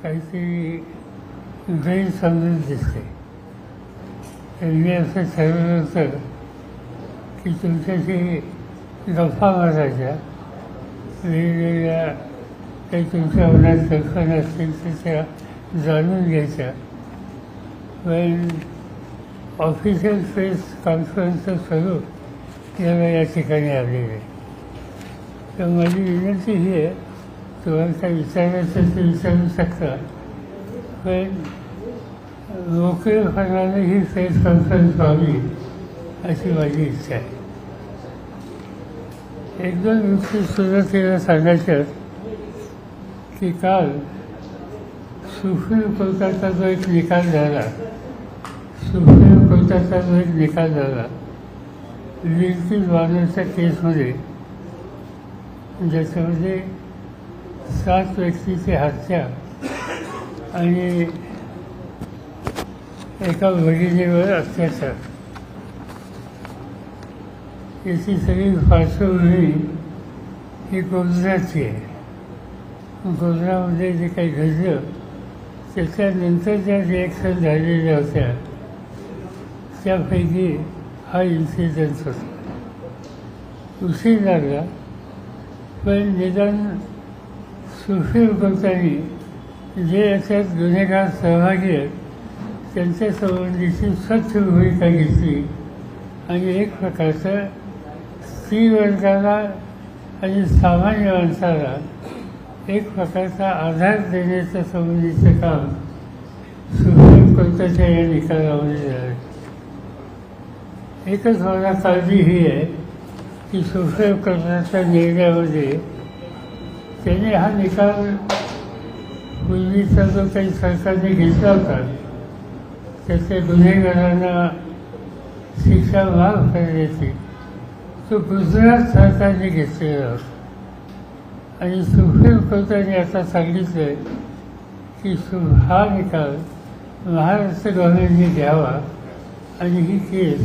काहीतरी गैरसमजूत दिसते. मी असं ठरवलं होतं की तुमच्याशी गप्पा मारायच्या, वेगवेगळ्या काही तुमच्या मनात कल्पना असतील तर त्या जाणून घ्यायच्या. पण ऑफिशियल प्रेस कॉन्फरन्सचं स्वरूप याला या ठिकाणी आलेलं आहे. तर माझी विनंती ही आहे, तुम्हाला काय विचारायचं ते विचारू शकता, पण मोकळेपणाने ही प्रेस कॉन्फरन्स व्हावी अशी माझी इच्छा आहे. एक दोन गोष्टी सुरुवातीला सांगायच्या की काल सुप्रीम कोर्टाचा जो एक निकाल झाला, सुप्रीम कोर्टाचा जो एक निकाल झाला लिंकिन वार्नरच्या केसमध्ये, ज्याच्यामध्ये 7 व्यक्तीची हत्या आणि एका भगिनीवर अत्याचार, याची सगळी पार्श्वभूमी ही गोंधळाची आहे. गोंधळामध्ये जे काही घडलं त्याच्यानंतर ज्या रिॲक्शन झालेल्या होत्या त्यापैकी हा इन्सिडेंट होता. उशीर लागला, पण निदान सुप्रीम कोर्टाने जे याच्यात गुन्हेगार सहभागी आहेत त्यांच्या संबंधीची स्वच्छ भूमिका घेतली आणि एक प्रकारचं स्त्री वर्गाला आणि सामान्य माणसाला एक प्रकारचा आधार देण्याच्या संबंधीचं काम सुप्रीम कोर्टाच्या या निकालामध्ये झालं. एकच मला काळजी ही आहे की सुप्रीम कोर्टाच्या निर्णयामध्ये त्याने हा निकाल पूर्वीचा जो काही सरकारने घेतला होता त्याच्या गुन्हेगारांना शिक्षा माफ करण्याची, तो गुजरात सरकारने घेतलेला होता. आणि सुप्रीम कोर्टाने आता सांगितलं की हा निकाल महाराष्ट्र गव्हर्नमेंटने घ्यावा आणि ही केस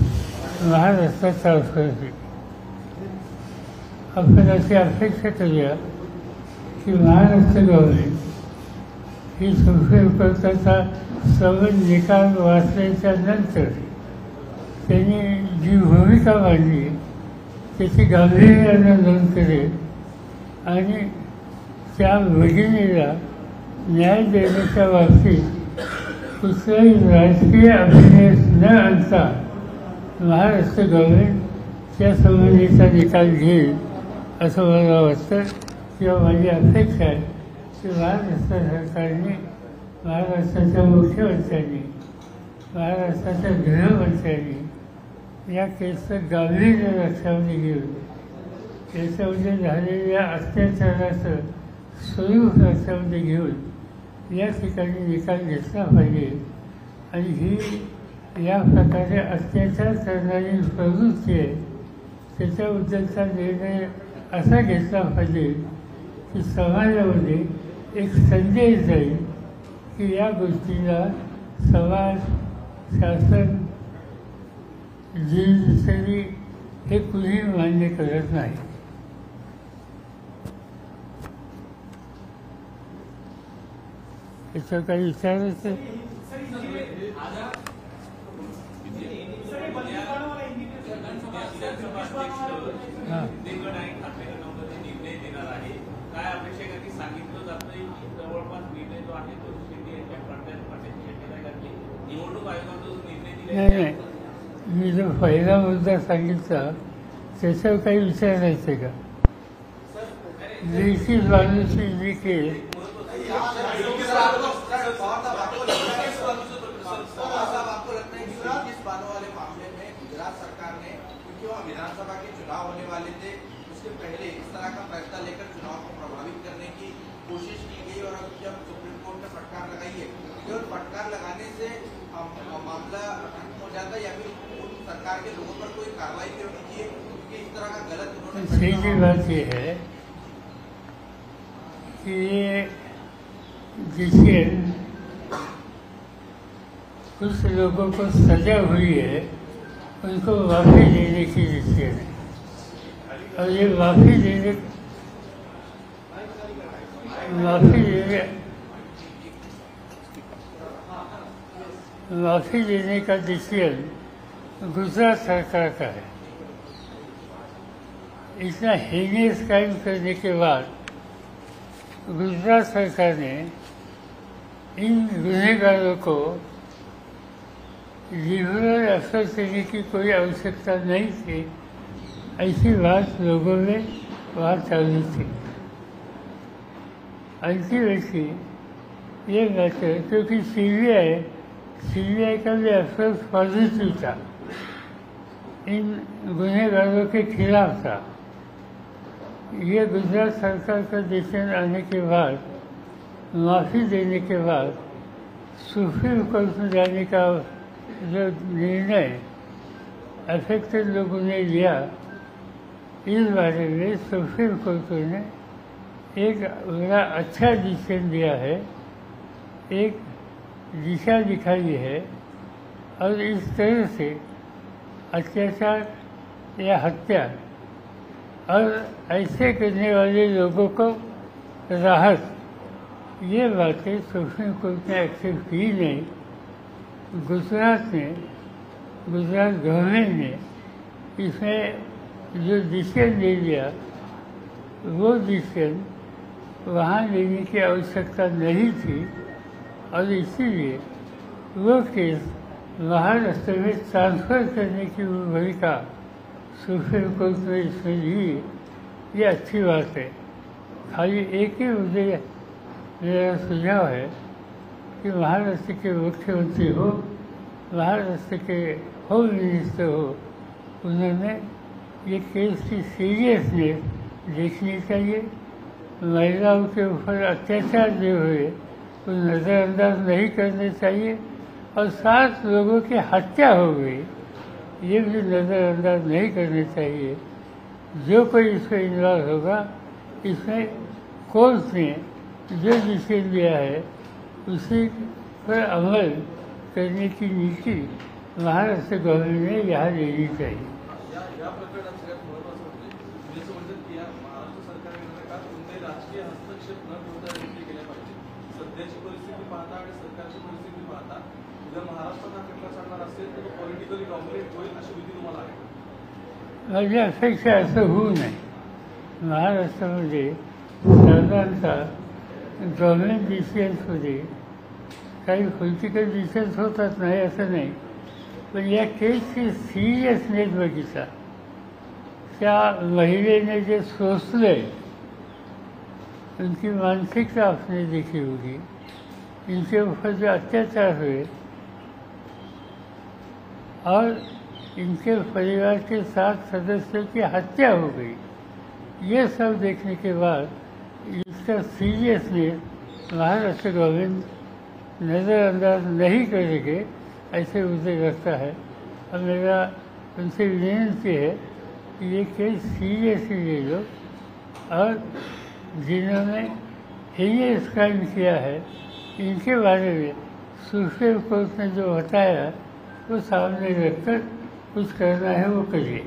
महाराष्ट्रात ट्रान्सफर केली. आपण अशी अपेक्षा करूया की महाराष्ट्र गव्हर्नमेंट ही सुप्रीम कोर्टाचा सर्व निकाल वाचल्याच्या नंतर त्यांनी जी भूमिका मांडली त्याची गांभीर्यानं नोंद करेल आणि त्या भगिनीला न्याय देण्याच्या बाबतीत कुठलाही राजकीय अभिनय न आणता महाराष्ट्र गव्हर्नमेंट त्या संबंधीचा निकाल घेईल असं मला वाटतं. किंवा माझी अपेक्षा आहे की महाराष्ट्र सरकारने, महाराष्ट्राच्या मुख्यमंत्र्यांनी, महाराष्ट्राच्या गृहमंत्र्यांनी या केसचं गांभीर्य लक्षामध्ये घेऊन त्याच्यामध्ये झालेल्या अत्याचाराचं स्वरूप लक्षामध्ये घेऊन या ठिकाणी निकाल घेतला पाहिजे. आणि ही या प्रकारे अत्याचार करणारी प्रवृत्ती आहे त्याच्याबद्दलचा निर्णय असा घेतला पाहिजे की समाजामध्ये एक संदेश जाईल की या गोष्टीला समाज, शासन, जीवनशैली हे कुणी मान्य करत नाही. याचं काही विचारायचं नाही. मी जो पहिला मुद्दा सांगितला त्याच्यावर काही विचारायचं का? लेखी बाजूची जी केस विधानसभा के चुनाव होने वाले थे, उसके पहले इस तरह का फैसला लेकर चुनाव को प्रभावित करने की कोशिश की गई और अब जब सुप्रीम कोर्ट ने फटकार लगाई है, केवल फटकार लगाने से मामला खत्म हो जाता है या फिर सरकार के लोगों पर कोई कार्रवाई भी होनी चाहिए? क्योंकि इस तरह का गलत उन्होंने सीधी बात यह है कि जिससे कुछ लोगों को सजा हुई है उनको माफ़ी देने की जिससे और ये माफ़ी देने माफ़ी देने का डिसीजन गुजरात सरकार का है। इतना हीनियस क्राइम करने के बाद गुजरात सरकार ने इन गुनहगारों को लिबरल अफसर देने की कोई आवश्यकता नहीं थी, ऐसी बात लोगों में वहाँ चालू थी। अल्टीमेटली ये बात है क्योंकि सीबीआई का भी अफसोस पॉजिटिव था, इन गुनहगारों के खिलाफ था। ये गुजरात सरकार का डिसीजन आने के बाद, माफ़ी देने के बाद सुप्रीम कोर्ट में जाने का जो निर्णय अफेक्टेड लोगों ने लिया, इस बारे में सुप्रीम कोर्ट ने एक बड़ा अच्छा डिसीजन दिया है, एक दिशा दिखाई है। और इस तरह से अत्याचार या हत्या और ऐसे करने वाले लोगों को राहत, ये बातें सुप्रीम कोर्ट ने एक्सेप्ट की नहीं। गुजरात गवर्नमेंट ने इसमें जो डिसीजन ले लिया, वो डिसीजन वहाँ लेने की आवश्यकता नहीं थी और इसीलिए वो केस महाराष्ट्र में ट्रांसफ़र करने की भूमिका सुप्रीम कोर्ट ने इसमें ली। ये अच्छी बात है। खाली एक ही मुझे मेरा सुझाव है कि महाराष्ट्र के मुख्यमंत्री हो, महाराष्ट्र के होम मिनिस्टर हो, उन्होंने ये केस की सीरियसनेस देखनी चाहिए। महिलाओं के ऊपर अत्याचार जो हुए वो नज़रअंदाज नहीं करने चाहिए और 7 लोगों की हत्या हो गई, ये भी नज़रअंदाज नहीं करने चाहिए। जो कोई इसमें इन्वॉल्व होगा, इसमें कोर्ट ने जो डिसीजन लिया है उसी पर अमल करने की नीति महाराष्ट्र गवर्नमेंट ने यहाँ लेनी चाहिए। या प्रकरणात सगळ्यात महत्त्वाचं म्हणजे तुम्ही असं म्हणतात की या महाराष्ट्र सरकारने का कोणत्याही राजकीय हस्तक्षेप न ठेवता निर्णय केले पाहिजे। सध्याची परिस्थिती पाहता आणि सरकारची परिस्थिती पाहता उद्या महाराष्ट्रात हा खटला चालणार असेल तर तो पॉलिटिकली डॉमिनेट होईल अशी भीती तुम्हाला आहे? माझी अपेक्षा असं होऊ नये। महाराष्ट्रामध्ये साधारणतः गव्हर्नमेंट डिसिजन्समध्ये काही पॉलिटिकल डिसिजन्स होतात, नाही असं नाही, पण या केसची सिरियसनेस बघितला, त्या महिलेने जे सोचलंय उनकी मानसिकता आपने देखी होगी, इनके ऊपर जो अत्याचार हुए और इनके परिवार के 7 सदस्यों की हत्या हो गई, ये सब देखने के बाद इसका सीरियसनेस महाराष्ट्र गवर्नमेंट नज़रअंदाज नहीं करेंगे ऐसे मुझे लगता है। और मेरा उनसे विनती है कि ये केस सीरियसली ले लो और जिन्होंने हीनियस क्राइम किया है इनके बारे में सुप्रीम कोर्ट ने जो बताया वो सामने रखकर कुछ करना है वो करिए।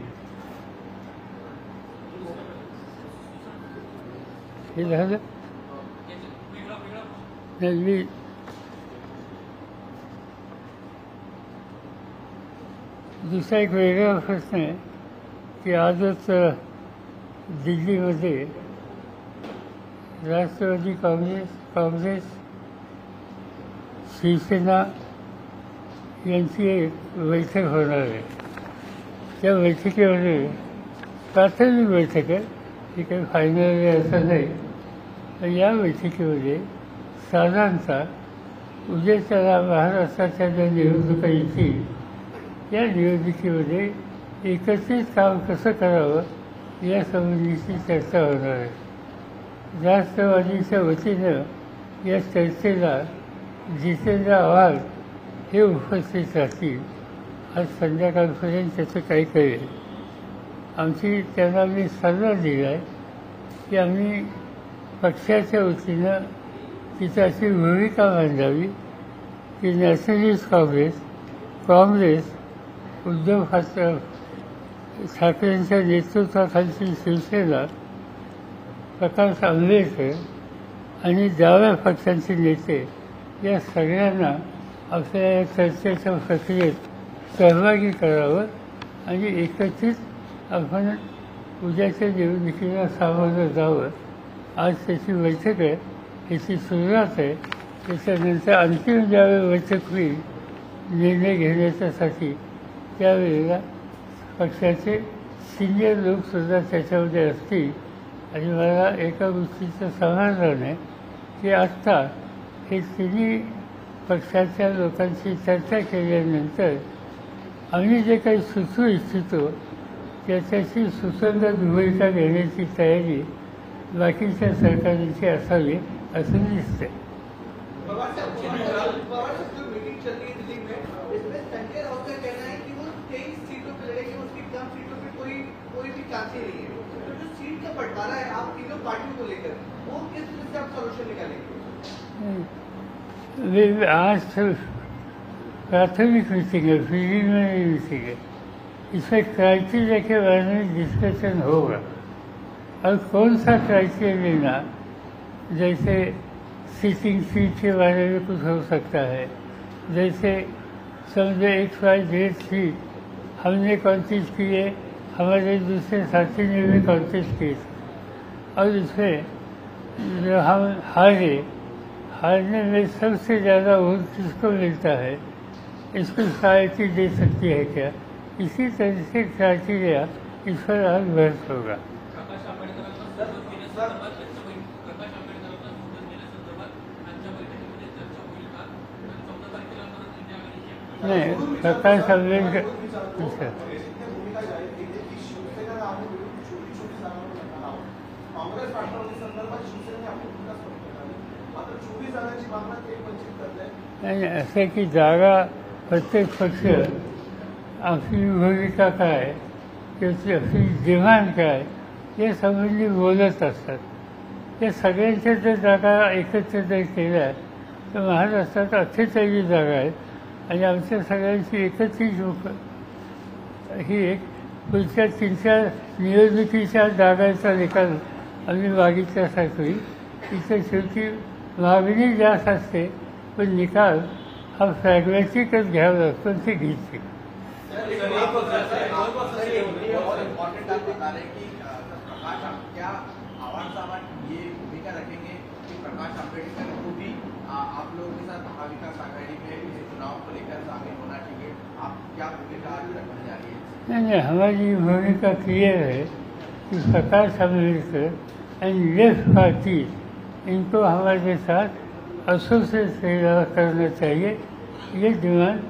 दूसरा एक वेगळा प्रश्न आहे की आजच दिल्लीमध्ये राष्ट्रवादी काँग्रेस शिवसेना यांची एक बैठक होणार आहे। त्या बैठकीमध्ये प्राथमिक बैठक आहे, ती काही फायनल आहे असं नाही, पण या बैठकीमध्ये साधारणतः उद्याच्याला महाराष्ट्राच्या ज्या निवडणुका येतील या निवडणुकीमध्ये एकत्रित काम कसं करावं या संबंधीची चर्चा होणार आहे। राष्ट्रवादीच्या वतीनं या चर्चेला जितेंद्र आव्हाड हे उपस्थित राहतील। आज संध्याकाळपर्यंत त्याचं काही कळेल। आमची त्यांना मी सल्ला दिला आहे की आम्ही पक्षाच्या वतीनं तिथं अशी भूमिका मांडावी की नॅशनलिस्ट काँग्रेस उद्धव ठाकरेंच्या नेतृत्वाखालची शिवसेना, प्रकाश आंबेडकर आणि डाव्या पक्षांचे नेते या सगळ्यांना आपल्या या चर्चेच्या प्रक्रियेत सहभागी करावं आणि एकत्रित आपण उद्याच्या निवडणुकीला सामोरं जावं. आज त्याची बैठक आहे, याची सुरुवात आहे. त्याच्यानंतर अंतिम ज्यावेळी बैठक होईल निर्णय घेण्याच्यासाठी त्यावेळेला पक्षाचे सिनियर लोकसुद्धा त्याच्यामध्ये असतील. आणि मला एका गोष्टीचं समाधान आहे की आत्ता हे तिन्ही पक्षाच्या लोकांशी चर्चा केल्यानंतर आम्ही जे काही सुचवू इच्छितो त्याच्याशी सुसंगत भूमिका घेण्याची तयारी बाकीच्या सरकारांची असावी असं दिसतंय. पवार साहब जो मीटिंग चल रही है दिल्ली में, इसमें संजय राउत का कहना है कि वो 23 सीटों पर लड़ेंगे, उसकी कम सीटों पे कोई भी चांस ही नहीं है. तो जो सीट का बंटवारा है आप तीनों पार्टियों को लेकर, वो किस तरह से आप सोल्यूशन निकालेंगे? आज प्राथमिक मीटिंग है, प्रीलिमिनरी मीटिंग है. इसमें क्राइटेरिया के बारे में डिस्कशन होगा और कौन सा क्राइटेरिया लेना, जैसे सीटिंग सीट के बारे में कुछ हो सकता है. जैसे समझो XYZ सीट हमने कॉन्टेस्ट किए, हमारे दूसरे साथी ने भी कॉन्टेस्ट किए और इसमें जो हम हारने में सबसे ज़्यादा वोट किसको मिलता है, इसको सहायता दे सकती है क्या. इसी तरह से क्राइटेरिया इस पर आज बहस होगा. नहीं, प्रकाश आंबेडकर काँग्रेस राष्ट्रवादी संदर्भात शिवसेनेने आपली भूमिका स्पष्ट केली. मात्र 24 जागांची मागणी ते वंचित करते. नाही, असं की जागा प्रत्येक पक्ष आपली भूमिका काय, त्याची आपली डिमांड काय या संबंधी बोलत असतात. या सगळ्यांच्या जर जागा एकत्र जर केल्या तर महाराष्ट्रात 48 जागा आहेत आणि आमच्या सगळ्यांची एकत्रित ही एक पुढच्या 3-4 निवडणुकीच्या जागांचा निकाल आम्ही मागितल्यासारखी. इथं शेवटी मागणी जास्त असते पण निकाल हा फ्रॅग्मॅटिकच घ्यावा लागतो, ते घेतली. इम्पोर्टेंट आप बता रहे कि प्रकाश क्या आवाज साहब ये भूमिका रखेंगे कि प्रकाश आंबेडकर को भी आप लोगों के साथ महाविकास आघाड़ी में चुनाव को लेकर शामिल होना चाहिए. आप क्या भूमिका आज रखने जा रही है? नहीं, हमारी भूमिका क्लियर है कि Prakash Ambedkar end left party इनको हमारे साथ एसोसिएट करना चाहिए. ये डिमांड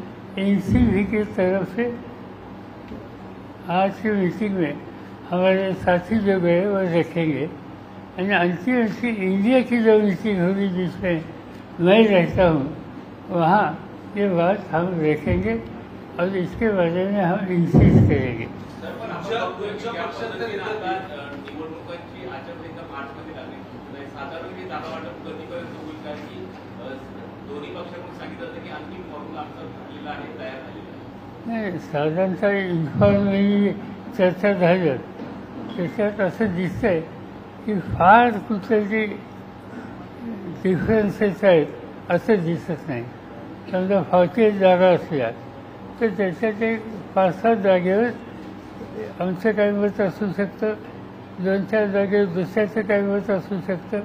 NCV की तरफ से आज की मीटिंग में हमारे साथी जो गए वो रखेंगे. और अंतिम इंडिया की जो मीटिंग होगी जिसमें मैं रहता हूँ वहाँ ये बात हम रखेंगे और इसके बारे में हम इंसिस्ट करेंगे. निवडणुकांची आचारसंहिता मार्चमध्ये लागली, साधारण जागा वाटप कधीपर्यंत होईल? कारण की दोन्ही पक्षांकडून सांगितलं होतं की अंतिम फॉर्म्युला आमचा झालेला आहे, तयार झालेला आहे. नाही, साधारणतः इन्फॉर्मली चर्चा झालं त्याच्यात असं दिसतंय की फार कुठले डिफरन्सेस आहेत असं दिसत नाही. समजा 48 जागा असल्या तर त्याच्यात एक 5-7 जागेवर आमचं काही मत असू शकतं, 2-4 जागेवर दुसऱ्याचं काही मत असू शकतं,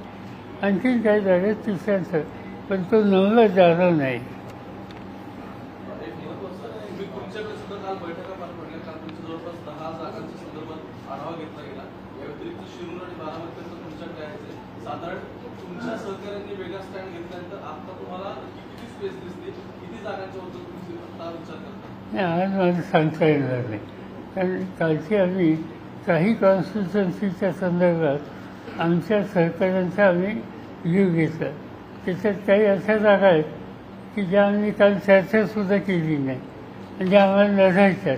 आणखीन काही जागेत तिसऱ्यांचं, पण तो नंबर जाणार नाही. तुम्ही तुमच्याकडे सुद्धा काल बैठका पार पडल्या, काल तुमच्या जवळपास 10 जागांच्या संदर्भात आढावा घेतला गेला. या व्यतिरिक्त शिरूर आणि बारामतीपर्यंत तुमच्याकडे आहे. साधारण तुमच्या सहकार्यांनी वेगळा स्टँड घेतल्यानंतर आता तुम्हाला किती स्पेस दिसते, किती जागांच्या बद्दल तुम्ही आता विचार करता? नाही, आज मला सांगता येणार नाही. कारण कालची आम्ही काही कॉन्स्टिट्युन्सीच्या संदर्भात आमच्या सहकार्यांचा आम्ही व्ह्यू घेतला. त्याच्यात काही अशा जागा आहेत की ज्या आम्ही काल चर्चासुद्धा केली नाही म्हणजे आम्हाला लढायच्यात.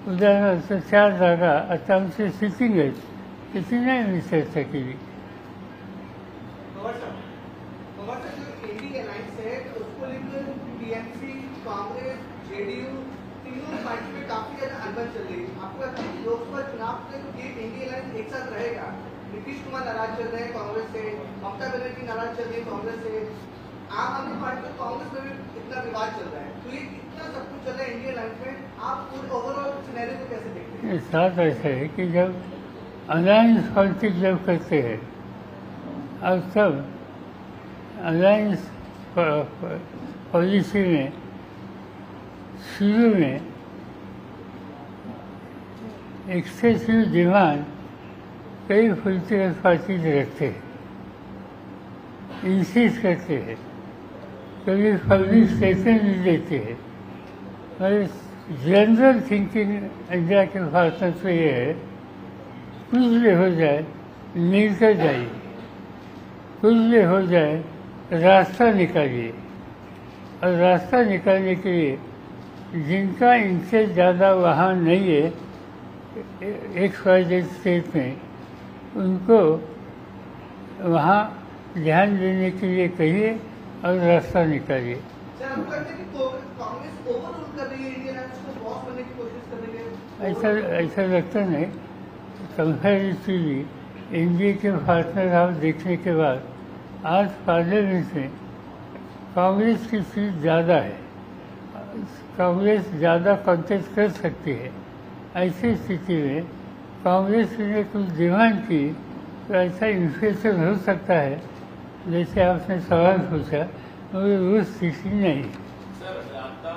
उदाहरणार्थ 4 जागा आता आमचे सिटिंग आहेत, त्याची नाही आम्ही चर्चा केली. पवार साहब जो इंडी अलायंस है उसको लेकर टीएमसी, कांग्रेस, JDU तीनों पार्टी में काफी ज्यादा अनबन चल रही है. आपको लगता है कि लोकसभा चुनाव में ये इंडी अलायंस एक साथ रहेगा? नीतीश कुमार नाराज चल रहे हैं कांग्रेस से, ममता बनर्जी नाराज चल रही है कांग्रेस से, आम आदमी पार्टी और कांग्रेस में भी इतना विवाद चल रहा है, तो ये इतना सब कुछ चल रहा है इंडियन लाइफ में, आप पूरे ओवरऑल सिनेरियो को कैसे देखते हैं? साथ ऐसा है कि जब अलायंस पॉलिटिक्स जब करते हैं और तब अलायंस पॉलिसी में शुरू में एक्सेसिव डिमांड कई पॉलिटिकल पार्टीज रखते हैं, इंसिस्ट करते हैं, कभी पब्लिक स्टेटमेंट भी देते हैं। मगर जनरल थिंकिंग इंडिया के भाषण से ये है, कुछ भी हो जाए मिलकर जाइए, कुछ भी हो जाए रास्ता निकालिए, और रास्ता निकालने के लिए जिनका इनसे ज़्यादा वहाँ नहीं है XYZ स्टेट में, उनको वहाँ ध्यान देने के लिए कहिए और रास्ता निकालिए। सर, हमको लगता है कि कांग्रेस ओवरऑल कर रही है इंडियन लाइफ को बॉस बनने की कोशिश कर रही है। ऐसा लगता नहीं। कंपैरेटिवली एनडीए के पार्टनर आप देखने के बाद आज पार्लियामेंट में कांग्रेस की सीट ज़्यादा है, कांग्रेस ज़्यादा कॉन्टेस्ट कर सकती है। ऐसी स्थिति में कांग्रेस ने कुछ डिमांड की तो ऐसा इन्फ्लेशन हो सकता है जैसे आपने सवाल पूछा, मगर वो स्थिति नहीं। सर, आता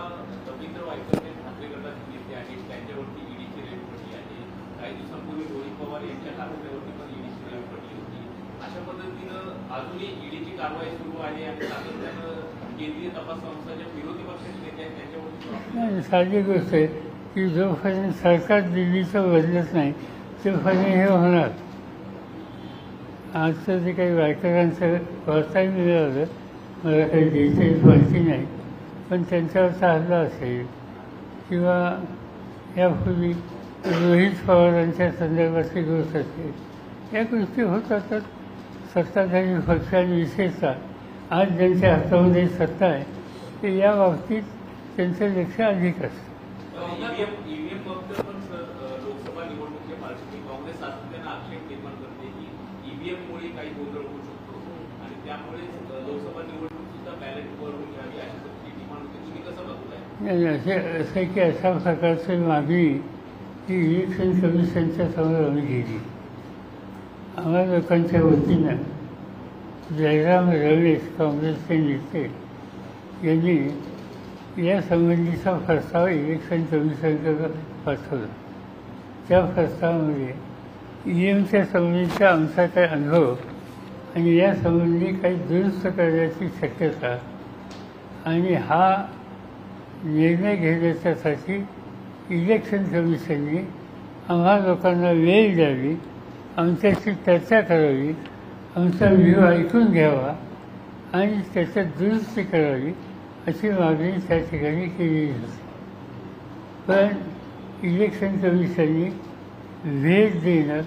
रवींद्र वायकर हे ठाकरे गटाचे नेते आहेत, त्यांच्यावरती ईडीची रेड पडली आहे. काही दिवसांपूर्वी रोहित पवार यांच्या ठाकरेवरती पण ईडीची रेड पडली होती. अशा पद्धतीनं अजूनही ईडीची कारवाई सुरू आहे आणि सातत्यानं केंद्रीय तपास संस्थाच्या विरोधी पक्षाचे नेते आहेत त्यांच्यावरती साधी गोष्ट आहे की जोपर्यंत सरकार दिल्लीचं बदलत नाही तोपर्यंत हे होणार. आजचं जे काही वायकरांचं वाचायला मिळालं, मला काही डिटेल्स माहिती नाही, पण त्यांच्यावरचा हल्ला असेल किंवा यापूर्वी रोहित पवारांच्या संदर्भातली गोष्ट असेल, या गोष्टी होत असतात. सत्ताधारी पक्षांनी विशेषतः आज ज्यांच्या हातामध्ये सत्ता आहे ते या बाबतीत त्यांचं लक्ष अधिक असतं. ईव्हीएम बाबतीत पण सर, लोकसभा निवडणुकीच्या पार्श्वभूमीवर काँग्रेस सातत्यानं आक्षेप निर्माण करते की ईव्हीएममुळे काही गोंधळ होऊ शकतो आणि त्यामुळे लोकसभा निवडणूक सुद्धा बॅलेट करून घ्यावी अशी पद्धती डिमांड होते. तुम्ही कसं बघताय? असे की अशा प्रकारची मागणी ही इलेक्शन कमिशनच्या समोर आम्ही केली. आम्हा लोकांच्या वतीनं जयराम रमेश काँग्रेसचे नेते यांनी या संबंधीचा प्रस्ताव इलेक्शन कमिशनकडे पाठवला. त्या प्रस्तावामध्ये ईव्हीएमच्या संबंधीचा आमचा काही अनुभव आणि या संबंधी काही दुरुस्त करण्याची शक्यता आणि हा निर्णय घेण्याच्यासाठी इलेक्शन कमिशनने आम्हा लोकांना वेळ द्यावी, आमच्याशी चर्चा करावी, आमचा व्ह्यू ऐकून घ्यावा आणि त्याच्यात दुरुस्ती करावी अशी मागणी त्या ठिकाणी केली होती. पण इलेक्शन कमिशनने वेळ देणं,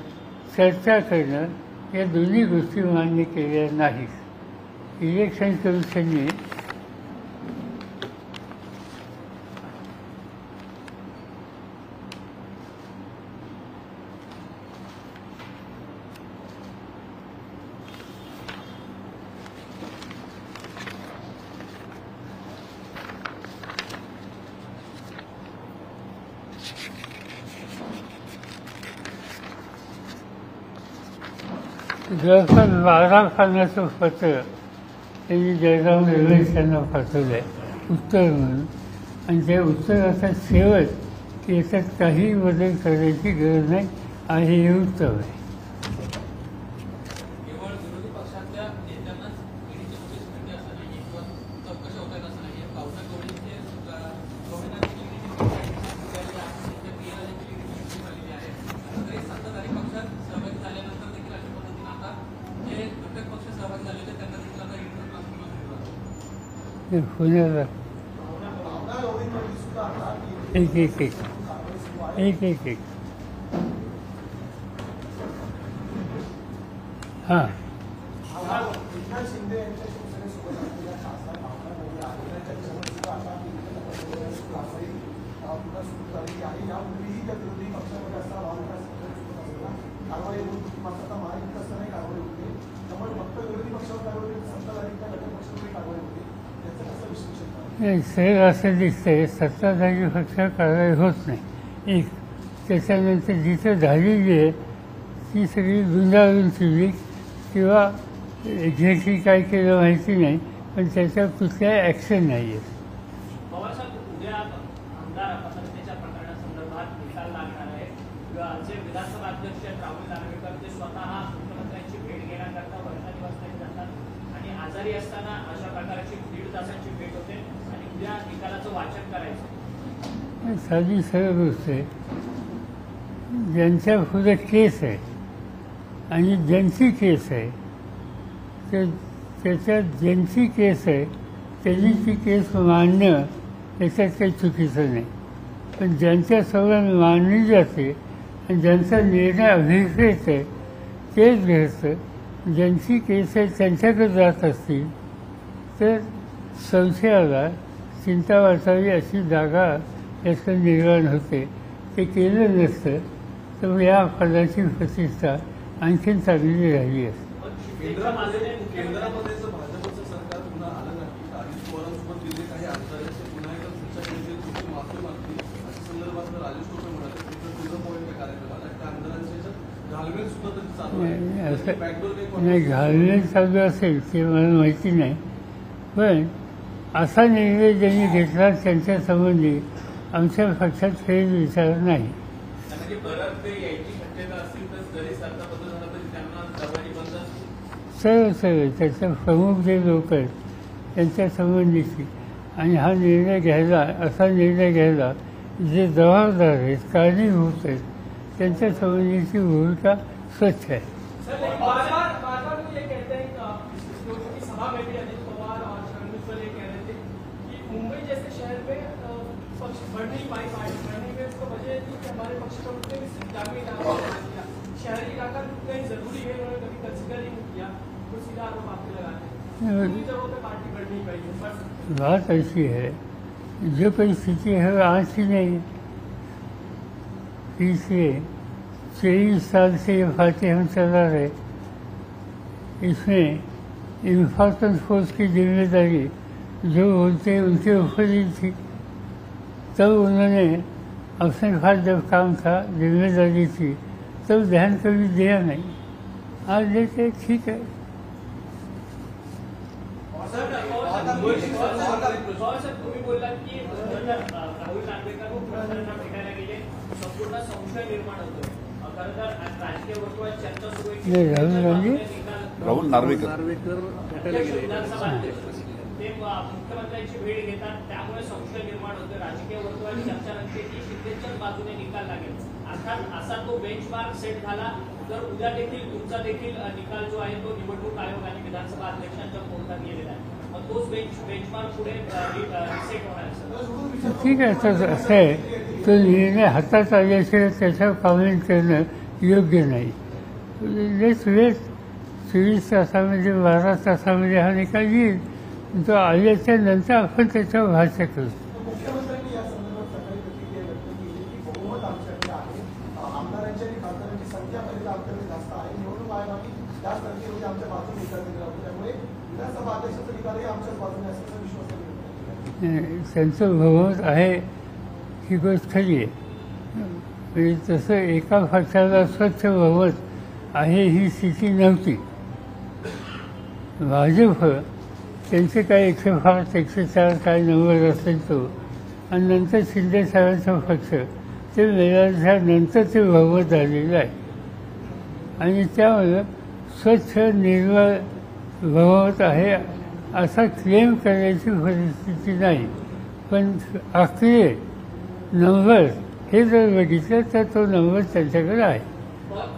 चर्चा करणं या दोन्ही गोष्टी मान्य केल्या नाहीत. इलेक्शन कमिशनने जवळपास 12 पानाचं पत्र त्यांनी जयराम रमेश यांना पाठवलं आहे उत्तर म्हणून, आणि त्या उत्तराचा शेवट की याच्यात काही बदल करण्याची गरज नाही आहे हे उत्तर आहे. केवळ विरोधी पक्षातल्या नेत्यांनाच ईडीची नोटीस मिळते असं नाही किंवा चौकशा होत आहेत असं नाही. पावसा गवळींचे गव्हर्नरची झालेली आहे. तरी सत्ताधारी पक्षात सहभागी झाल्यानंतर देखील अशा पद्धतीनं आता जे घटक पक्ष सहभागी झालेले त्यांना देखील आता ईडीचा त्रास होणार. पुण्याला एक हां एकनाथ शिंदे यांच्या शिवसेनेसोबत असलेल्या खासदार भावना पुन्हा सुरू झालेली आहे. यापूर्वीही त्या विरोधी पक्षामध्ये असता महाविकास कारवाई होत होती, मात्र आता महाविकासाने कारवाई होते. त्यामुळे फक्त विरोधी पक्षावर कारवाई होती, सत्ताधारी घटक पक्षावर कारवाई होती. सहज असं दिसतंय सत्ताधारी पक्षावर कारवाई होत नाही. एक त्याच्यानंतर जिथं झालेली आहे ती सगळी गुंडाळून फिरली किंवा एक्झॅक्टली काय केलं माहिती नाही, पण त्याच्यावर कुठल्याही ॲक्शन नाही आहे. पवारसाहेब उद्या आमदार अपत्याच्या प्रकरणासंदर्भात निकाल लागणार आहे. जे विधानसभा अध्यक्ष राहुल नार्वेकर ते स्वतः मुख्यमंत्र्यांची भेट घेण्याकरता वर्षा निवासस्थानी जातात आणि आजारी असताना अशा प्रकारची 1.5 तासाची भेट होते आणि उद्या निकालाचं वाचन करायचं. साधी सरळ गोष्ट आहे. ज्यांच्या पुढे केस आहे आणि ज्यांची केस आहे तर त्याच्यात ज्यांची केस आहे त्यांनी ती केस मांडणं याच्यात काही चुकीचं नाही. पण ज्यांच्यासमोर मांडली जाते आणि ज्यांचा निर्णय अभिप्रेत आहे तेच घ्यायचं. ज्यांची केस आहे त्यांच्याकडे जात असतील तर संशयाला चिंता वाटावी अशी जागा याचं निर्माण होते. ते केलं नसतं तर या पदाची प्रतिष्ठा आणखीन चांगली राहिली असते. केंद्रामध्ये जर भाजपचं सरकार पुन्हा आलं नाही तर अजित पवारांसोबत दिल्ली काही आमदारांचे पुन्हा एकदा चर्चा केली तुमची माफी मागतील अशा संदर्भात राजेश टोपे म्हणाले तिथं तुझं पॉईंट कार्यक्रमाला त्या आमदारांच्या घालमेल सुद्धा तरी चालू आहे. असं नाही, घालमेल चालू असेल ते मला माहिती नाही, पण असा निर्णय ज्यांनी घेतला त्यांच्या संबंधी आमच्या पक्षात फेरविचार नाही. परत ते यायची शक्यता असेल तर जरी सरकार बदल झाला तरी त्यांना दरवाजे बंद असतील. सर्व त्याचे प्रमुख जे लोक आहेत त्यांच्या संबंधीची आणि हा निर्णय घ्यायला असा निर्णय घ्यायला जे जबाबदार आहेत कारणीभूत आहेत त्यांच्या संबंधीची भूमिका स्वच्छ आहे. सर बार-बार ये कहते हैं कि सभा में भी अजित पवार और शर्मिष्ठा ये कह रहे थे कि मुंबई जैसे शहर में पक्ष बढ़ नहीं पाई बढ़ने में उसका वजह थी कि हमारे पक्ष प्रमुख ने भी सिर्फ ग्रामीण इलाका किया. शहरी इलाका कितना ही जरूरी है उन्होंने कभी कंसिडर ही नहीं किया. तो सीधा आरोप आपके लगाते हैं जगहों पर पार्टी बढ़ नहीं पाई. बात ऐसी है जो परिस्थिति है आज की नहीं, पिछले 23 साल से ये पार्टी हम चला रहे. इसमें इन्फॉर्मेशन फोर्स की जिम्मेदारी जो बोलते उनके ऊपर ही थी. तब उन्होंने अपने पास जब काम था जिम्मेदारी थी तब ध्यान कभी दिया नहीं. आज देते ठीक है. तुम्ही बोललात की राहुल नार्वेकर मुख्यमंत्र्यांना भेटायला गेले संपूर्ण संशय निर्माण होतो. खरं तर राजकीय वर्तुळात चर्चा सुरू आहे राहुल नार्वेकर विधानसभा अध्यक्ष ते मुख्यमंत्र्यांची भेट घेतात त्यामुळे संशय निर्माण होतो. राजकीय वर्तुळात चर्चा रंगते की शिंदेच्याच बाजूने निकाल लागेल. अर्थात असा तो बेंचमार्क सेट झाला तर उद्या देखील तुमचा देखील निकाल जो आहे तो निवडणूक आयोग आणि विधानसभा अध्यक्षांच्या कोर्टात गेलेला आहे. मग तोच बेंचमार्क पुढे रिसेट होणार. ठीक आहे. तर असं आहे तो निर्णय हातात आल्याशिवाय त्याच्यावर कॉमेंट करणं योग्य नाही. Let's weight. 24 तासामध्ये 12 तासामध्ये हा निकाल येईल. तो आल्याच्या नंतर आपण त्याच्यावर भाष्य करू. मुख्यमंत्र्यांनी या संदर्भात सकाळी प्रतिक्रिया व्यक्त केली की बहुमत आमच्याकडे आहे. आमदारांच्या आणि खासदारांची संख्या पहिल्या आमच्याकडे जास्त आहे. निवडणूक आयोगाने त्या संख्येमध्ये आमच्या बाजूने निकाल दिला होता. त्यामुळे विधानसभा अध्यक्षाचा निकालही आमच्याच बाजूने असल्याचा विश्वास आहे. त्यांचं बहुमत आहे ही गोष्ट खरी आहे. म्हणजे तसं एका पक्षाला स्वच्छ बहुमत आहे ही स्थिती नव्हती. भाजप त्यांचे काय 105 104 काय नंबर असेल तो आणि नंतर शिंदे साहेबांचा पक्ष ते मिळाल्यानंतर ते बहुमत झालेलं आहे. आणि त्यामुळे स्वच्छ निर्मळ बहुमत आहे असा क्लेम करण्याची परिस्थिती नाही. पण आकडे नंबर हे जर बघितलं तर तो नंबर त्यांच्याकडे आहे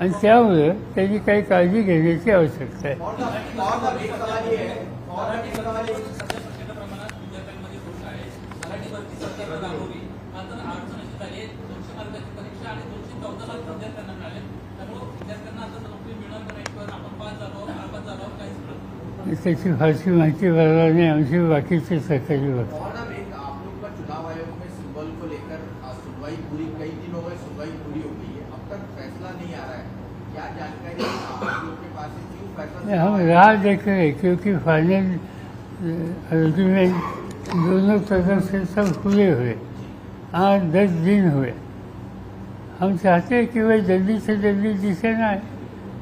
आणि त्यामुळं त्यांनी काही काळजी घेण्याची आवश्यकता आहे. मराठी प्रचंड प्रमाणात विद्यार्थ्यांमध्ये दोष आहे. मराठी भरती सरकारनं राबवली मात्र अडचण अशी झाली 200 मार्काची परीक्षा आणि 214 मार्क विद्यार्थ्यांना मिळाले. त्यामुळे विद्यार्थ्यांना आता नोकरी मिळणार का नाही किंवा आपण पास झालो नापास झालो काहीच मिळत. त्याची फारशी माहिती बरोबर नाही. आमची बाकीचे सहकारी होते. आप लोग का चुनाव आयोग में सिंबल को लेकर सुनवाई पूरी कई दिनों में सुनवाई पूरी हो गई है. अब तक फैसला नहीं आ रहा है. क्या जानकारी आप लोग के पास है? क्यों फैसला? हम राह देख रहे क्योंकि फाइनल आर्ग्यूमेंट दोनों तरफ से सब खुले हुए 8-10 दिन हुए। हम चाहते हैं कि वह जल्दी से जल्दी डिसीजन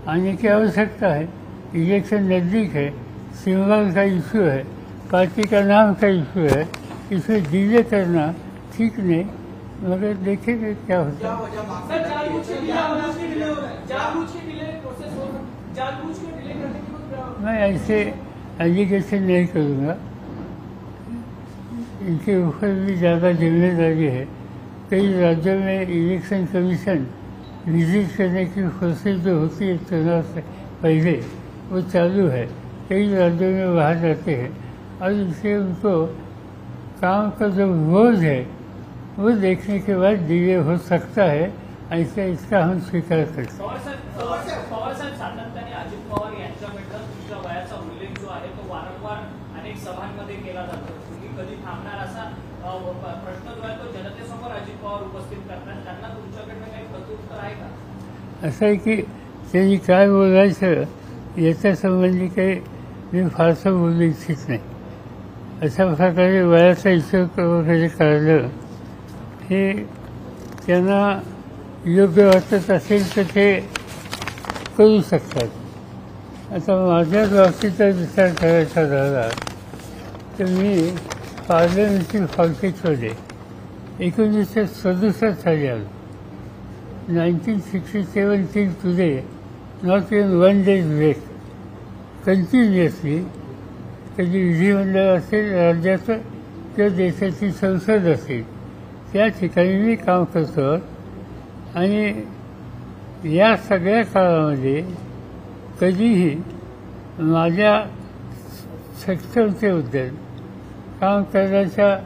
आने की आवश्यकता है। इलेक्शन नज़दीक है, सिंबल का इशू है, पार्टी का नाम का इशू है, इसे डिले करना ठीक नहीं, मगर देखेंगे क्या होता है। सर जानबूझ के डिले हो रहा है, जानबूझ के डिले प्रोसेस हो, जानबूझ के डिले करने की कोई मैं ऐसे एलिगेशन नहीं करूँगा, इनके ऊपर भी ज़्यादा जिम्मेदारी है। कई राज्यों में इलेक्शन कमीशन विजिट करने की कोशिश जो होती है चुनाव से पहले, वो चालू है। कई राज्यों में वहाँ जाते हैं और इससे उनको काम का जो बोझ है वो देखने के बाद डिले हो सकता है, ऐसा इसका हम स्वीकार करते हैं। पवार साहेब सातत्याने अजित पवार यांच्याबद्दल तुमच्या वयाचा उल्लेख जो आहे तो वारंवार अनेक सभांमध्ये केला जातो। तुम्ही कधी थांबणार असा प्रश्न जो आहे तो जनतेसमोर अजित पवार उपस्थित करतात, त्यांना तुमच्याकडनं काही प्रत्युत्तर आहे का? असं आहे की त्यांनी काय बोलायचं याच्या संबंधी काही मी फारसं बोलू इच्छित नाही। अशा प्रकारे वयाचा हिशोब वगैरे काढलं हे त्यांना योग्य वाटत असेल तर ते करू शकतात। आता माझ्याच बाबतीचा विचार करायचा झाला तर मी पार्लमेंटरी पॉलिटिक्समध्ये 1967 साली आलो। 1967 till today, not even 1 day's break, continuously कधी विधिमंडळ असेल, राज्याचं किंवा देशाची संसद असेल, त्या ठिकाणी मी काम करतो आणि या सगळ्या काळामध्ये कधीही माझ्या सक्षमतेबद्दल, काम करण्याच्या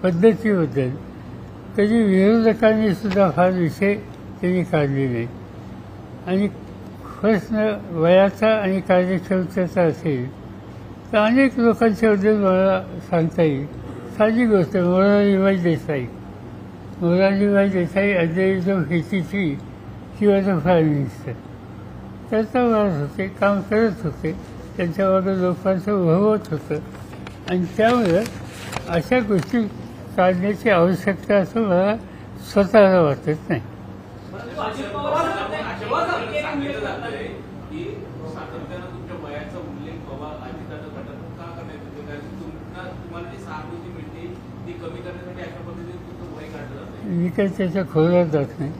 पद्धतीबद्दल कधी विरोधकांनी सुद्धा फार विषय त्यांनी काढले नाही। आणि प्रश्न वयाचा आणि कार्यक्षमतेचा असेल तर अनेक लोकांच्याबद्दल मला सांगता येईल। साधी गोष्ट, Morarjibhai Desai at the age of 83 he was a prime minister. त्याचा वारस होते, काम करत होते, त्यांच्यामागे लोकांचं उभवत होतं आणि त्यामुळे अशा गोष्टी काढण्याची आवश्यकता असं मला स्वतःला वाटत नाही। परंतु अजित पवार सांगितलं जातंय की सातत्यानं तुमच्या वयाचा उल्लेख बाबा अजिताच्या गटातून का करण्यात येतो, कारण तुम्हाला जी सहानुभूती मिळते ती कमी करण्यासाठी अशा पद्धतीने तुमचं वय काढलं जातं। मी काही त्याच्या खोलात जात नाही।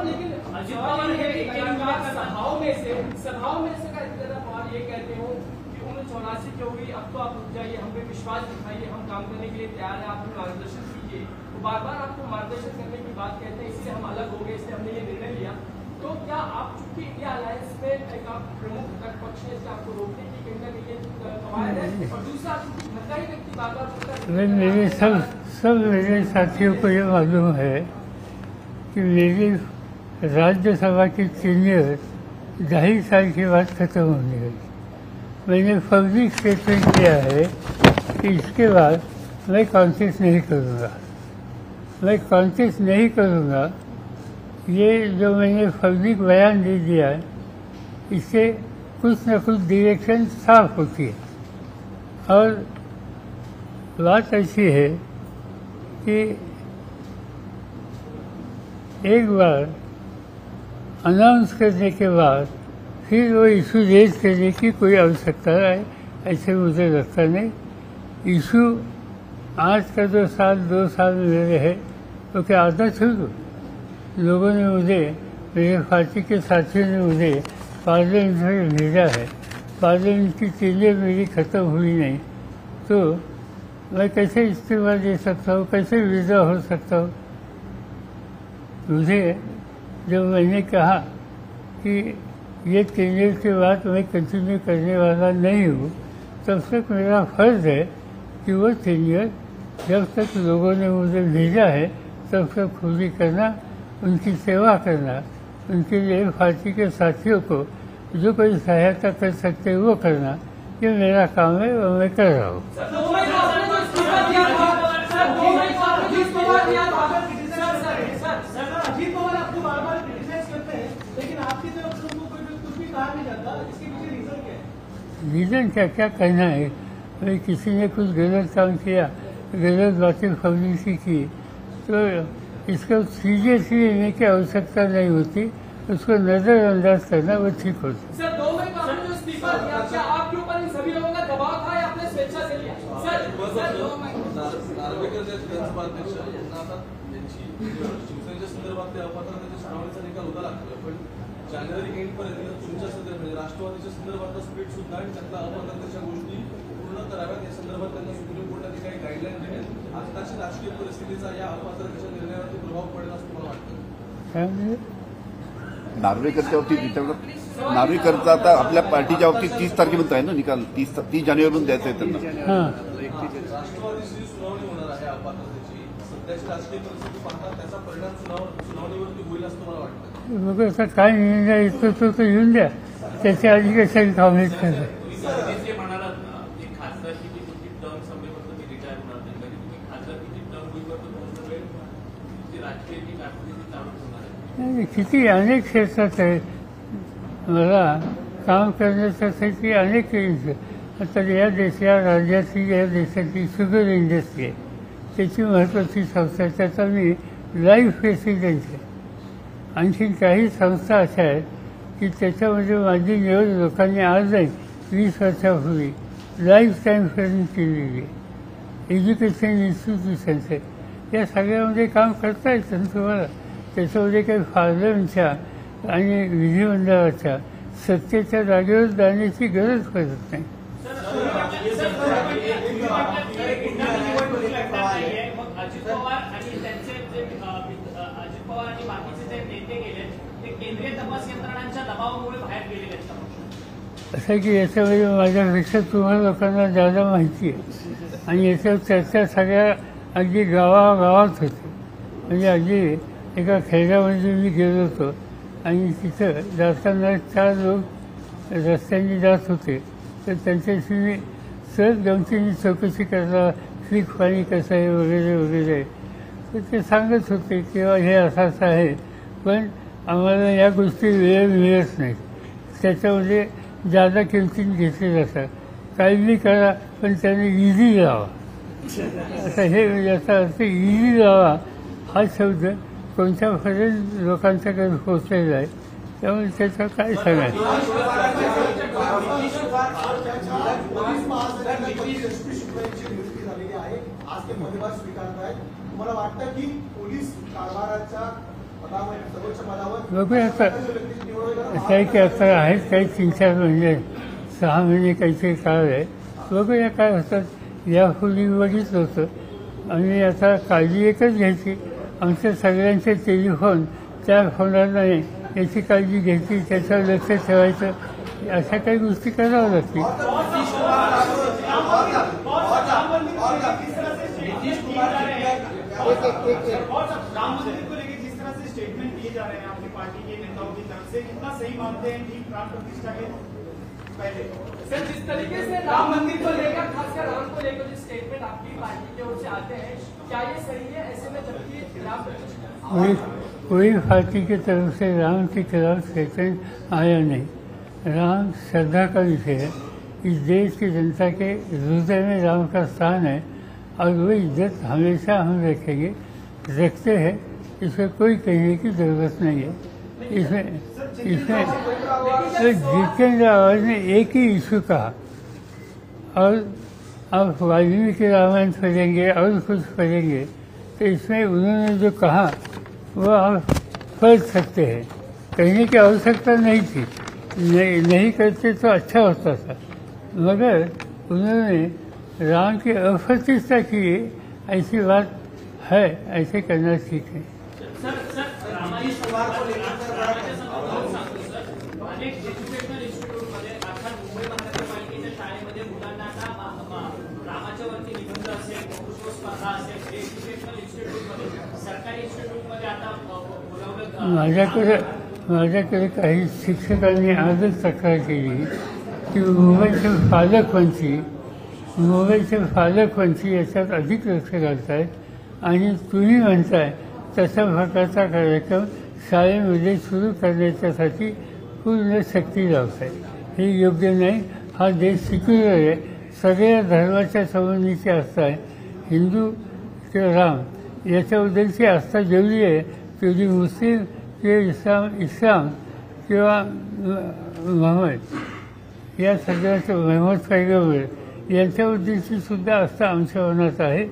लेकिन अजित पवार के सभाओं में से का पवार ये कहते हो कि उम्र 84 की होगी, अब तो आप रुक जाइए, हम पे विश्वास दिखाइए, हम काम करने के लिए तैयार हैं, आप हमें मार्गदर्शन कीजिए। तो बार बार आपको मार्गदर्शन करने की बात कहते हैं, इससे हम अलग हो गए, इसलिए हमने ये निर्णय लिया। तो क्या आप चूंकि इंडिया अलायंस में एक आप प्रमुख घटक पक्ष है, इसलिए आपको रोकने की कहीं ना कहीं ये कवायद है, और दूसरा चूंकि धक्का ही व्यक्ति बार बार मेरे सब मेरे साथियों को ये मालूम है कि मेरी राज्यसभा की टेन्योर 2.5 साल के बाद खत्म होने लगी। मैंने पब्लिक स्टेटमेंट किया है कि इसके बाद मैं कॉन्टेस्ट नहीं करूँगा। ये जो मैंने पब्लिक बयान दे दिया है, इससे कुछ न कुछ डायरेक्शन साफ होती है। और बात ऐसी है कि एक बार अनाउंस करने के बाद फिर वो इशू रेज करने की कोई आवश्यकता है ऐसे मुझे लगता नहीं। इशू आज का जो 2 साल मेरे है तो क्या आदत हुई? लोगों ने मुझे, मेरे पार्टी के साथियों ने मुझे पार्लियामेंट में भेजा है। पार्लियामेंट की चीज़ें मेरी ख़त्म हुई नहीं तो मैं कैसे इस्तीफा दे सकता हूँ, कैसे विदा हो सकता हूँ? मुझे जब मैंने कहा कि ये टेन्योर के बाद मैं कंटिन्यू करने वाला नहीं हूँ, तब तक मेरा फ़र्ज़ है कि वो टेन्योर जब तक लोगों ने मुझे भेजा है तब तक पूरी करना, उनकी सेवा करना, उनके लिए पार्टी के साथियों को जो कोई सहायता कर सकते हैं वो करना, ये मेरा काम है और मैं कर रहा हूँ। अजीत पवार आपको बार-बार क्रिटिसाइज करते हैं, लेकिन आपकी तरफ से उनको कुछ भी कहा नहीं जाता, इसके पीछे रीजन क्या है? रीज़न क्या क्या कहना है। भाई किसी ने कुछ गलत काम किया, गलत बातें पब्लिसिटी की, तो इसको सीरियसली लेने की आवश्यकता नहीं होती, उसको नज़रअंदाज करना वो ठीक होता। सर 2 मई को आपने जो इस्तीफा दिया, क्या आपके ऊपर इन सभी लोगों का दबाव था या आपने स्वेच्छा से लिया? सर 2 मई नार्वेकर जे विधानसभा अध्यक्ष यांना आता त्यांची शिवसेनेच्या संदर्भात ते अपात्रतेच्या सुनावणीचा निकाल होता लागतो, पण जानेवारी एंड पर्यंत तुमच्या संदर्भात म्हणजे राष्ट्रवादीच्या संदर्भातला स्प्लिट सुद्धा आणि त्यातल्या अपात्रतेच्या गोष्टी पूर्ण कराव्यात या संदर्भात त्यांना सुप्रीम कोर्टाने काही गाईडलाईन दिले। आताची राजकीय परिस्थितीचा या अपात्रतेच्या निर्णयावरती प्रभाव पडेल असं मला वाटतं। काय म्हणजे नार्वेकरच्या बाबतीत विचारलं, नार्वेकरचा आता आपल्या पार्टीच्या बाबतीत 30 तारखेपर्यंत आहे ना निकाल, 30 जानेवारीपर्यंत द्यायचा आहे त्यांना। हां, राष्ट्रवादीची सुनावणी होणार आहे अपात्रतेची, सध्याची राजकीय परिस्थिती पाहता त्याचा परिणाम सुनावणीवरती होईल असं मला वाटतं। मग आता काय निर्णय येतो तो येऊन द्या, त्याच्या आधी कशाला कॉमेंट करता। तुम्ही जे म्हणालात ना की खासदारकीची तुमची टर्म संपेपर्यंत मी रिटायर होणार नाही, म्हणजे तुम्ही खासदारकीची टर्म होईपर्यंत तुमचं वेळ तुमची राजकीय जी कारकिर्दी चालू होणार आहे। नाही, किती अनेक क्षेत्रात आहे, मला काम करण्यासाठी अनेक आता या राज्याची या देशाची शुगर इंडस्ट्री आहे, त्याची महत्त्वाची संस्था आहे, त्याचा मी लाईफ प्रेसिडेंट आहे। आणखी काही संस्था अशा आहेत की त्याच्यामध्ये माझी निवड लोकांनी आज नाही 20 वर्षापूर्वी लाईफ टाईम ट्रेनिंग केलेली आहे, एज्युकेशन इन्स्टिट्यूशन्स आहेत, या सगळ्यामध्ये काम करता येतं ना तुम्हाला। त्याच्यामध्ये काही पार्लमेंटच्या आणि विधिमंडळाच्या सत्तेच्या जागेवर जाण्याची गरज पडत नाही। मग अजित पवार आणि त्यांचे जे अजित पवार आणि बाकीचे जे नेते गेले ते केंद्रीय तपास यंत्रणांच्या दबावामुळे बाहेर गेलेले आहेत। असं की याच्यामध्ये माझ्यापेक्षा तुम्हाला लोकांना जादा माहिती आहे, आणि याच्यावर चर्चा सगळ्या अगदी गावागावात होती। म्हणजे अगदी एका खेड्यामध्ये मी गेलो होतो आणि तिथं जाताना 4 लोक रस्त्याने जात होते, तर त्यांच्याशी मी सहज गमतीने चौकशी करायला, पीक पाणी कसं आहे वगैरे वगैरे, तर ते सांगत होते किंवा हे असं आहे, पण आम्हाला या गोष्टी वेळ मिळत नाहीत, त्याच्यामध्ये जादा किमतीने घेतले जातात, काळजी करा पण त्याने इझी लावा। आता हे याचा अर्थ इझी लावा हा शब्द कोणत्यापर्यंत लोकांच्याकडे पोचलेला आहे, त्यामुळे त्याचं काय सांगायचं। आज ते पदभार स्वीकारत आहेत, तुम्हाला वाटतं की पोलीस कारभाराच्या पदावर सर्वोच्च पदावर बघूया आता काही की आता आहेत काही 3-4 महिने 6 महिने काहीतरी काळ आहे, बघूया काय होतात। यापूर्वी बघितलं होतं, आणि आता काळजी एकच घ्यायची, आमच्या सगळ्यांचे टेलिफोन त्या होणार नाही याची काळजी घ्यायची, त्याच्यावर लक्ष ठेवायचं, अशा काही गोष्टी कराव्या लागतील। राम मंदिर को लेकर जिस तरह से स्टेटमेंट दिए जा रहे हैं आपकी पार्टी के नेताओं की तरफ से, कितना सही मानते हैं ठीक प्राण प्रतिष्ठा के पहले? सर जिस तरीके से राम मंदिर को लेकर, खासकर राम को लेकर जो स्टेटमेंट आपकी पार्टी की ओर से आते हैं, क्या ये सही है? ऐसे में जबकि राम प्रतिष्ठा कोई पार्टी की तरफ से राम के खिलाफ स्टेटमेंट आया नहीं। राम श्रद्धा का विषय है, इस देश की जनता के हृदय में राम का स्थान है, और वो इज्जत हमेशा हम रखेंगे, रखते हैं, इसमें कोई कहने की ज़रूरत नहीं है। इसमें जितेंद्र आवाज ने एक ही इशू कहा, और आप वाल्मीकि रामायण पढ़ेंगे और कुछ पढ़ेंगे तो इसमें उन्होंने जो कहा वो आप पढ़ सकते हैं, कहने की आवश्यकता नहीं थी, नहीं करते तो अच्छा होता था, मगर उन्होंने राम की अप्रतिष्ठा की ऐसी बात है, ऐसे करना ठीक है। अनेक एज्युकेशनल इन्स्टिट्यूटमध्ये अर्थात मुंबई महानगरपालिकेच्या शाळेमध्ये मुलांना आता रामाच्या वरती निबंध असेल, वक्तृत्व स्पर्धा असेल, एज्युकेशनल इन्स्टिट्यूटमध्ये, सरकारी इन्स्टिट्यूटमध्ये आता बोलावलं। माझ्याकडे काही शिक्षकांनी आजच तक्रार केली की मुंबईचे पालकमंत्री याच्यात अधिक लक्ष घालतायत, आणि तुम्ही म्हणताय तशा प्रकारचा कार्यक्रम शाळेमध्ये सुरू करण्याच्यासाठी पूर्ण शक्ती लावत आहे, हे योग्य नाही, हा देश सेक्युलर आहे, सगळ्या धर्माच्या संबंधीची आस्था आहे. हिंदू किंवा राम याच्याबद्दलची आस्था जेवढी आहे तेवढी मुस्लिम किंवा इस्लाम किंवा मोहम्मद या सगळ्याचं मोहम्मद पैगंबर यांच्याबद्दलची सुद्धा आस्था आमच्या मनात आहे.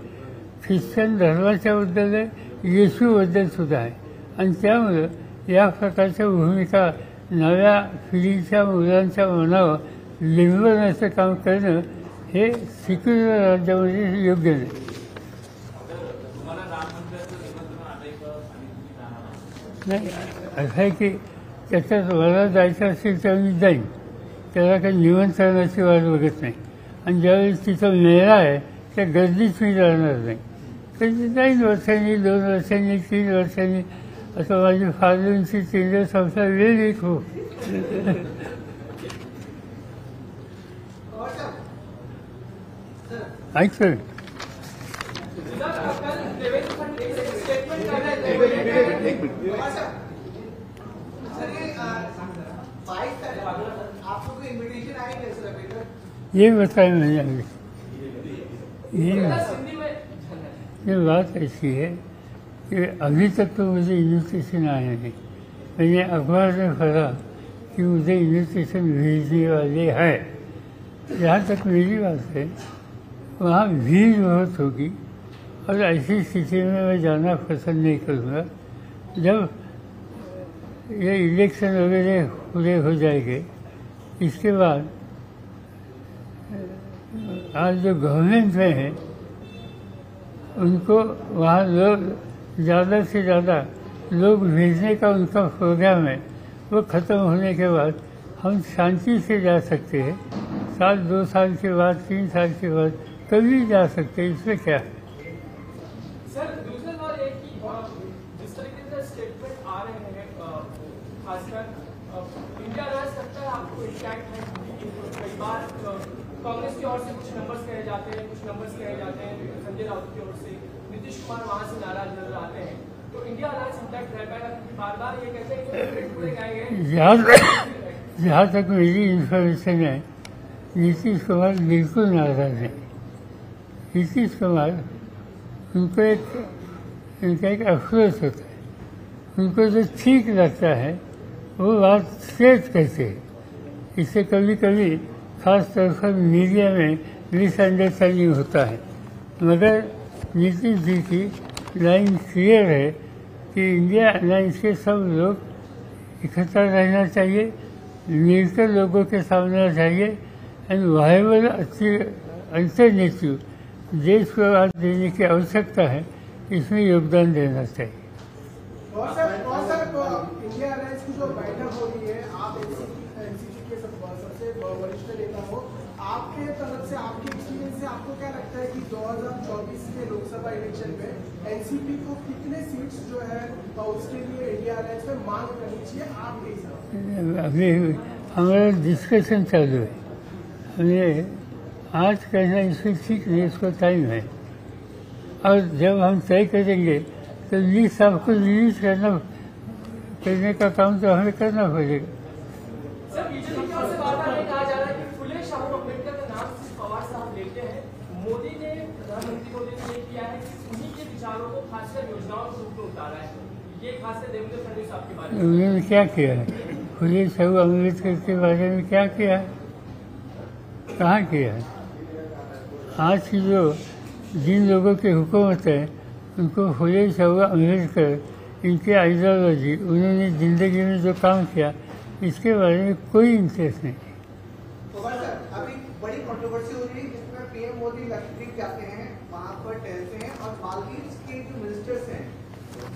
ख्रिश्चन धर्माच्याबद्दल आहे, येशूबद्दल सुद्धा आहे. आणि त्यामुळं या प्रकारच्या भूमिका नव्या पिढीच्या मुलांच्या मनावर लिंबवण्याचं काम करणं हे सेक्युलर राज्यामध्ये योग्य नाही. तुम्हाला राम मंदिराचं निमंत्रण आलंय का आणि तुम्ही जाणार? नाही, असं आहे की त्याच्यात मला जायचं असेल तर मी जाईन, त्याला काही निमंत्रणाची वाट बघत नाही. आणि ज्यावेळेस तिथं मेळा आहे त्या गर्दीत मी जाणार नाही. तर जाईन वर्षांनी, 2 वर्षांनी, 3 वर्षांनी, असं माझी फार्लूंची 3 संसार वेळ येत हो. ऐकतोय ये बताएं मैंने ये बात ऐसी है कि अभी तक तो मुझे इन्विटेशन आया नहीं. मैंने अखबार में पढ़ा कि मुझे इन्विटेशन भेजने वाले हैं. जहाँ तक मेरी बात है वहाँ भीड़ बहुत होगी और ऐसी स्थिति में मैं जाना पसंद नहीं करूँगा. जब ये इलेक्शन वगैरह पूरे हो जाएंगे इसके बाद आज जो गवर्नमेंट में है उनको वहाँ लोग ज़्यादा से ज़्यादा लोग भेजने का उनका प्रोग्राम है. वो ख़त्म होने के बाद हम शांति से जा सकते हैं. 2 साल के बाद, 3 साल के बाद कभी जा सकते हैं. इसमें क्या है? सर दूसरा सवाल है कि जिस तरीके से स्टेटमेंट आ रहे हैं खासकर इंडिया राज सकता है आपको इंटैक्ट है. कई बार कांग्रेस की ओर से कुछ नंबर्स कहे जाते हैं, कुछ नंबर्स कहे जाते हैं संजय राउत की ओर से, नीतीश कुमार वहां से नाराज नजर आते हैं. तो इंडिया राज इंटैक्ट रह पाएगा क्योंकि बार बार ये कहते हैं कि पूरे गाए गए. जहाँ तक मेरी इन्फॉर्मेशन है नीतीश कुमार बिल्कुल नाराज है. नीतीश कुमार उनको उनका एक अफसोस होता है. उनको जो ठीक लगता है वो बात स्ट्रेट कहते हैं. इससे कभी कभी खास तौर पर मीडिया में मिसअंडरस्टैंडिंग होता है. मगर नीतीश जी की लाइन क्लियर है कि इंडिया अलायंस के सब लोग इकट्ठा रहना चाहिए, मिलकर लोगों के सामने चाहिए एंड वायबल अल्टरनेटिव देश को आज देने की आवश्यकता है. इसमें योगदान देना चाहिए. और सर इंडिया अलायंस की जो बैठक हो रही है, आप एनसीपी के सबसे वरिष्ठ नेता हो, आपके तरफ से, आपके एक्सपीरियंस से आपको क्या लगता है कि 2024 के लोकसभा इलेक्शन में एनसीपी को कितने सीट्स जो है उसके लिए इंडिया अलायंस में मांग करनी चाहिए आपके हिसाब से? अभी हमारा डिस्कशन चालू है. हमने आज कहना इसमें ठीक नहीं, इसको टाइम है. और जब हम तय करेंगे तो लिस्ट आपको रिलीज करने का काम तो हमें करना पड़ेगा. सर बीजेपी की ओर से बार बार ये कहा जा रहा है कि फुले शाह अम्बेडकर का नाम सिर्फ पवार साहब लेते हैं. मोदी ने, प्रधानमंत्री मोदी ने ये किया है कि उन्हीं के विचारों को खासकर योजनाओं के रूप में उतारा है. ये खासकर देवेंद्र फडणवीस साहब के बारे में उन्होंने क्या किया है? फुले शाह अम्बेडकर के बारे में क्या किया है? कहाँ किया है? आज की जो जिन लोगों की हुकूमत है उनको फुले शाह अम्बेडकर, इनकी आइडियोलॉजी, उन्होंने ज़िंदगी में जो काम किया इसके बारे में कोई इंटरेस्ट नहीं. तो सर अभी बड़ी कंट्रोवर्सी हो रही है जिसमें पीएम मोदी लक्षद्वीप जाते हैं, वहाँ पर टहलते हैं और मालदीव्स के जो मिनिस्टर्स हैं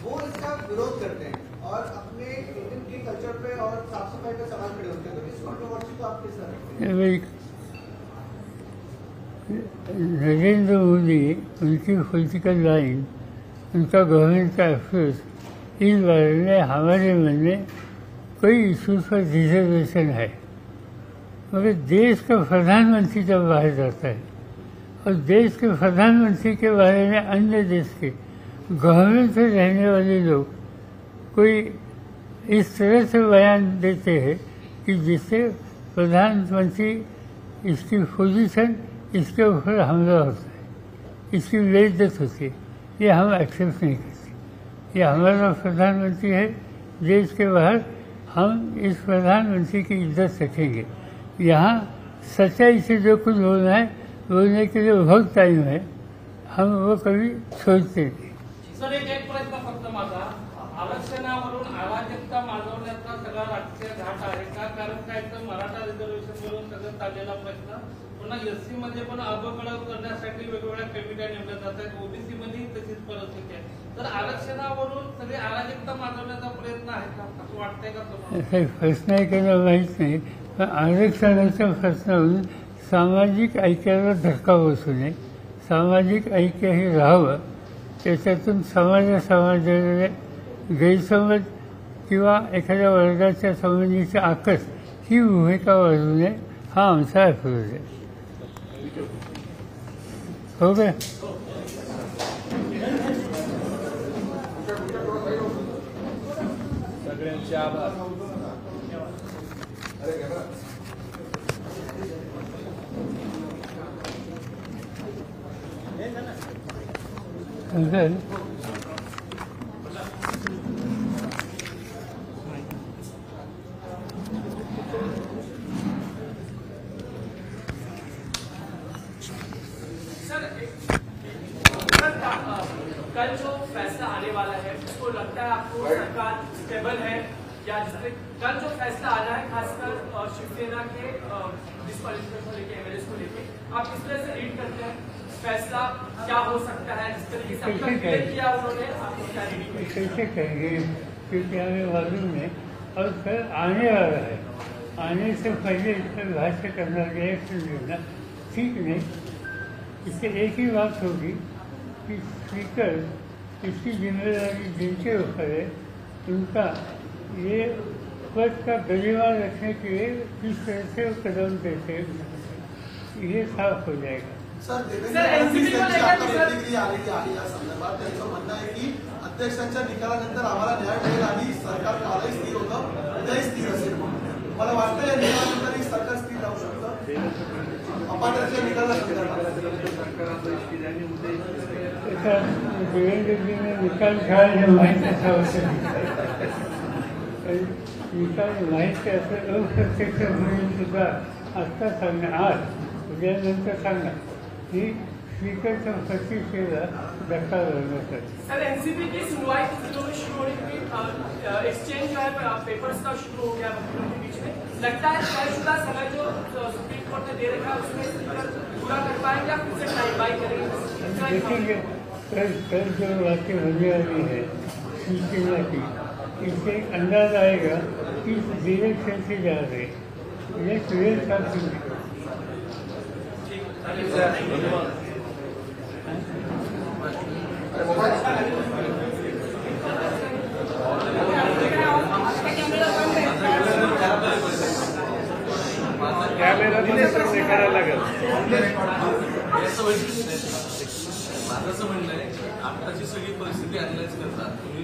वो इसका विरोध करते हैं और अपने इंडियन के कल्चर पे और साफ सफाई पे सवाल खड़े होते हैं. तो इस कंट्रोवर्सी को आप किस तरह देखते हैं? नरेंद्र मोदी, उनकी पॉलिटिकल लाइन, उनका गवर्नमेंट का अफसोस, इस बारे में हमारे मन में कोई इशू पर रिजर्वेशन है. मगर देश का प्रधानमंत्री जब बाहर जाता है और देश के प्रधानमंत्री के बारे में अन्य देश के गवर्नमेंट में रहने वाले लोग कोई इस तरह से बयान देते हैं कि जिससे प्रधानमंत्री इसकी पोजीशन, इसके ऊपर हमला होता है, इसकी बेइज्जत होती है, ये हम एक्सेप्ट नहीं करते। ये हमारा प्रधानमंत्री है, देश के बाहर हम इस प्रधानमंत्री की इज्जत रखेंगे। यहाँ सच्चाई से जो कुछ बोलना है बोलने के लिए बहुत टाइम है, हम वो कभी छोड़ते नहीं। सर एक प्रश्न फक्त माझा, आरक्षणावरून अराजकता माजवण्याचा सगळा राजकीय घाट आहे का? कारण काय तर मराठा रिझर्वेशनवरून सगळं चाललेला प्रश्न, पुन्हा एससी मध्ये पण अबकळव करण्यासाठी वेगवेगळ्या कमिट्या नेमल्या जात आहेत, ओबीसी मध्येही तशीच परिस्थिती आहे। तर आरक्षणावरून सगळी अराजकता माजवण्याचा प्रयत्न आहे का, असं वाटतंय का तुम्हाला? प्रश्न आहे का माहीत नाही, पण आरक्षणाच्या प्रश्नावरून सामाजिक ऐक्याला धक्का बसू नये, सामाजिक ऐक्य हे राहावं, त्याच्यातून समाजाला गैरसमज किंवा एखाद्या वर्गाच्या संबंधीचा आकस ही भूमिका वाढवू नये, हा आमचा अप्रोच आहे। हो गया? सगळ्यांचे आभार। Okay. कल जो फैसला आने वाला है उसको लगता है आपको सरकार स्टेबल है, या जिससे कल जो फैसला आना है खासकर शिवसेना के डिस्क्वालिफिकेशन को लेकर, एमएलए को लेकर, आप किस तरह से रीड करते हैं? फैसला क्या हो सकता है? जिस तरीके से अपना किया उन्होंने, आपको क्या रीडिंग? कैसे कहेंगे, क्योंकि हमें मालूम है और फिर आने वाला है, आने से पहले इस पर भाष्य करना, रिएक्शन देना ठीक नहीं। इससे एक ही बात होगी कि स्पीकर इसकी जिम्मेदारी जिनके ऊपर है उनका ये पद का गरिमा रखने के लिए किस तरह से कदम देते हैं, ये साफ हो जाएगा। सर देवेंद्र फडणवीस यांची आता प्रतिक्रिया आलेली आहे या संदर्भात। त्यांचं म्हणणं आहे की अध्यक्षांच्या निकालानंतर आम्हाला न्याय मिळेल आणि सरकार कालही स्थिर होतं, उद्याही स्थिर असेल। मला वाटतं या निकालानंतरही सरकार स्थिर राहू शकतं अपात्रतेच्या निकालासंदर्भात। देवेंद्रजी ने निकाल काढले माहीत असावं, निकाल माहीत असं अप्रत्यक्ष म्हणून सुद्धा आत्ता सांगा, आज उद्यानंतर सांगा ही स्पीकरच्या प्रतिष्ठेला धक्का लागण्यासाठी। सर एनसीपी की सुनवाई शुरू होने की एक्सचेंज जो है पेपर्स का शुरू हो गया वकीलों के बीच में, लगता है तयशुदा समय जो सुप्रीम कोर्ट ने दे रखा है उसमें स्पीकर पूरा कर पाएंगे या फिर से टाइम बाई करेंगे? देखेंगे कल जो बातें होने वाली है शिवसेना की, इससे एक अंदाज आएगा कि डायरेक्शन से जा रहे, ये क्लियर कर देंगे। कॅमेरा करायला लागेल। माझं असं म्हणणं आहे, आताची सगळी परिस्थिती अनालाइज करतात तुम्ही